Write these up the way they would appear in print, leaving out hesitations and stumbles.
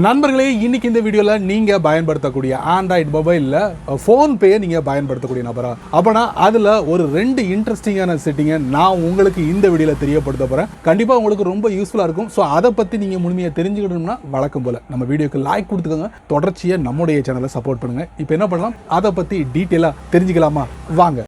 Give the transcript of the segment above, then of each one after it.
நண்பர்களே, இன்னைக்கு இந்த வீடியோல நீங்க பயன்படுத்தக்கூடிய ஆண்ட்ராய்டு மொபைல்ல ஃபோன்பே நீங்க பயன்படுத்தக்கூடிய நபரா அப்பனா அதுல ஒரு 2 இன்ட்ரெஸ்டிங்கான செட்டிங்கை நான் உங்களுக்கு இந்த வீடியோல தெரியப்படுத்த போறேன். கண்டிப்பா உங்களுக்கு ரொம்ப யூஸ்ஃபுல்லா இருக்கும். ஸோ அதை பத்தி நீங்க முழுமையா தெரிஞ்சுக்கணும்னா வழக்கம் போல நம்ம வீடியோக்கு லைக் கொடுத்துக்கோங்க. தொடர்ச்சியா நம்முடைய சேனலை சப்போர்ட் பண்ணுங்க. இப்போ என்ன பண்ணலாம், அதை பத்தி டீட்டெயிலா தெரிஞ்சுக்கலாமா? வாங்க.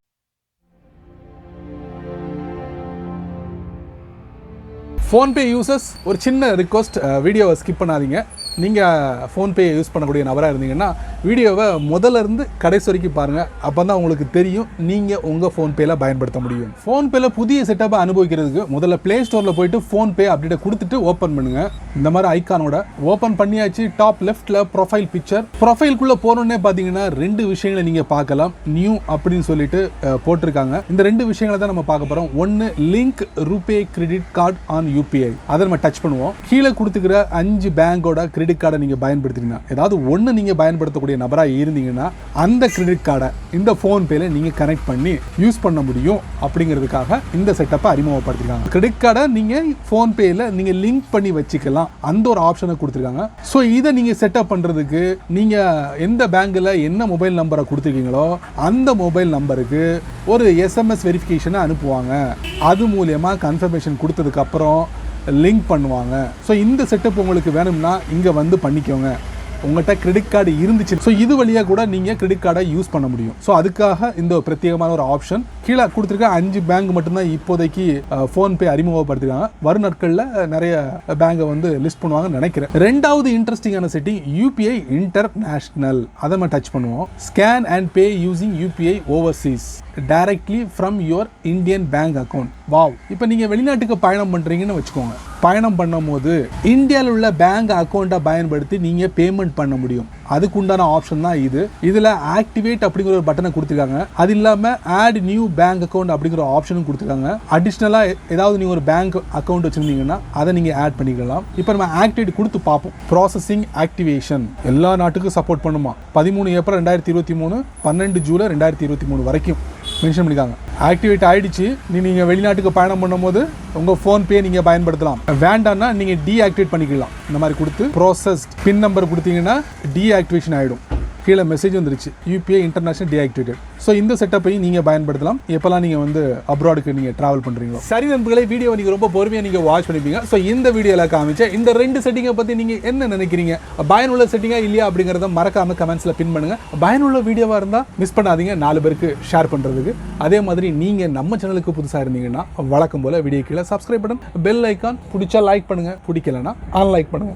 ஃபோன்பே யூசர்ஸ், ஒரு சின்ன ரிக்வஸ்ட், வீடியோவை ஸ்கிப் பண்ணாதீங்க. நீங்கள் ஃபோன்பே யூஸ் பண்ணக்கூடிய நபராக இருந்தீங்கன்னா வீடியோவை முதல்ல இருந்து கடைசி வரைக்கும் பாருங்கள். அப்போ தான் உங்களுக்கு தெரியும் நீங்கள் உங்கள் ஃபோன்பேயில் பயன்படுத்த முடியும். ஃபோன்பேயில் புதிய செட்டப்பை அனுபவிக்கிறதுக்கு முதல்ல ப்ளே ஸ்டோரில் போயிட்டு ஃபோன்பே அப்டேட்டை கொடுத்துட்டு ஓப்பன் பண்ணுங்கள். இந்த மாதிரி ஐக்கானோட ஓப்பன் பண்ணியாச்சு. டாப் லெஃப்ட்டில் ப்ரொஃபைல் பிக்சர். ப்ரொஃபைல்குள்ளே போனோடனே பார்த்தீங்கன்னா 2 விஷயங்களை நீங்கள் பார்க்கலாம். நியூ அப்படின்னு சொல்லிட்டு போட்டிருக்காங்க. இந்த 2 விஷயங்களை தான் நம்ம பார்க்க போகிறோம். ஒன்று, link RuPay credit card on UPI. அதை நம்ம டச் பண்ணுவோம். கீழே கொடுத்துக்கிற 5 பேங்கோட கிரெடிட் கார்டை நீங்க பயன்படுத்தினா, ஏதாவது ஒன்று நீங்க பயன்படுத்தக்கூடிய நபராக இருந்தீங்கன்னா அந்த கிரெடிட் கார்டை இந்த ஃபோன்பேல நீங்க கனெக்ட் பண்ணி யூஸ் பண்ண முடியும். அப்படிங்கிறதுக்காக இந்த செட்டப்பை அறிமுகப்படுத்திருக்காங்க. கிரெடிட் கார்டை நீங்க ஃபோன்பேல நீங்க லிங்க் பண்ணி வச்சுக்கலாம், அந்த ஒரு ஆப்ஷனை கொடுத்துருக்காங்க. ஸோ இதை நீங்க செட்டப் பண்றதுக்கு நீங்க எந்த பேங்க்ல என்ன மொபைல் நம்பரை கொடுத்துருக்கீங்களோ அந்த மொபைல் நம்பருக்கு ஒரு SMS வெரிஃபிகேஷனை அனுப்புவாங்க. அது மூலமா கன்ஃபர்மேஷன் கொடுத்ததுக்கு அப்புறம் லிங்க் பண்ணுவாங்க. ஸோ இந்த செட்டப் உங்களுக்கு வேணும்னா இங்கே வந்து பண்ணிக்கோங்க. உங்கள்கிட்ட கிரெடிட் கார்டு இருந்துச்சு, ஸோ இது வழியாக கூட நீங்கள் கிரெடிட் கார்டை யூஸ் பண்ண முடியும். ஸோ அதுக்காக இந்த பிரத்யேகமான ஒரு ஆப்ஷன் கீழே கொடுத்துருக்க 5 பேங்க் மட்டும்தான் இப்போதைக்கு ஃபோன்பே அறிமுகப்படுத்திருக்காங்க. வரும் நாட்களில் நிறைய பேங்கை வந்து லிஸ்ட் பண்ணுவாங்கன்னு நினைக்கிறேன். 2வது இன்ட்ரெஸ்டிங்கான செட்டிங் UPI இன்டர்நேஷனல். அதை நம்ம டச் பண்ணுவோம். Scan and pay using UPI Overseas directly from your Indian bank account. Wow! இப்போ நீங்கள் வெளிநாட்டுக்கு பயணம் பண்ணுறீங்கன்னு வச்சுக்கோங்க. பயணம் பண்ணும் போது இந்தியாவில் உள்ள பேங்க் அக்கௌண்ட்டை பயன்படுத்தி நீங்கள் பேமெண்ட் பண்ண முடியும். அதுக்கு உண்டான ஆப்ஷன் தான் இது. இதில் ஆக்டிவேட் அப்படிங்கிற ஒரு பட்டனை கொடுத்துருக்காங்க. அது இல்லாமல் ஆட் நியூ பேங்க் அக்கௌண்ட் அப்படிங்கிற ஆப்ஷனும் கொடுத்துருக்காங்க. அடிஷ்னலாக ஏதாவது நீங்கள் ஒரு பேங்க் அக்கௌண்ட் வச்சுருந்தீங்கன்னா அதை நீங்கள் ஆட் பண்ணிக்கலாம். இப்போ நம்ம ஆக்டிவேட் கொடுத்து பார்ப்போம். ப்ராசஸிங் ஆக்டிவேஷன் எல்லா நாட்டுக்கும் சப்போர்ட் பண்ணுமா. 13 ஏப்ரல் 2023, 12 ஜூலை 2023 வரைக்கும் மென்ஷன் பண்ணிருக்காங்க. ஆக்டிவேட் ஆயிடுச்சு. நீங்கள் வெளிநாட்டுக்கு பயணம் பண்ணும்போது உங்கள் ஃபோன்பே நீங்கள் பயன்படுத்தலாம். வேண்டாம்னா நீங்கள் டீஆக்டிவேட் பண்ணிக்கலாம். இந்த மாதிரி கொடுத்து ப்ராசஸ்ட் பின் நம்பர் கொடுத்தீங்கன்னா டீஆக்டிவேஷன் ஆகிடும். கீழே மெசேஜ் வந்துருச்சு, UPI இன்டர்நேஷனல் டீஆக்டிவேட்டட். ஸோ இந்த செட்டப்பையும் நீங்கள் பயன்படுத்தலாம் எப்போல்லாம் நீங்கள் வந்து அப்ராடுக்கு நீங்கள் ட்ராவல் பண்ணுறீங்களோ. சரி நண்பர்களே, வீடியோ நீங்கள் ரொம்ப பொறுமையாக நீங்கள் வாட்ச் பண்ணிப்பீங்க. ஸோ இந்த வீடியோவில் காமிச்ச இந்த 2 செட்டிங்கை பற்றி நீங்கள் என்ன நினைக்கிறீங்க? பயனுள்ள செட்டிங்காக இல்லையா அப்படிங்கிறத மறக்காமல் கமெண்ட்ஸில் பின் பண்ணுங்கள். பயனுள்ள வீடியோவாக இருந்தால் மிஸ் பண்ணாதீங்க 4 பேருக்கு ஷேர் பண்ணுறதுக்கு. அதே மாதிரி நீங்கள் நம்ம சேனலுக்கு புதுசாக இருந்தீங்கன்னா வழக்கம் போல் வீடியோ கீழே சப்ஸ்கிரைப் பண்ணுங்க. பெல் ஐக்கான் பிடிச்சா லைக் பண்ணுங்கள், பிடிக்கலன்னா அன்லைக் பண்ணுங்கள்.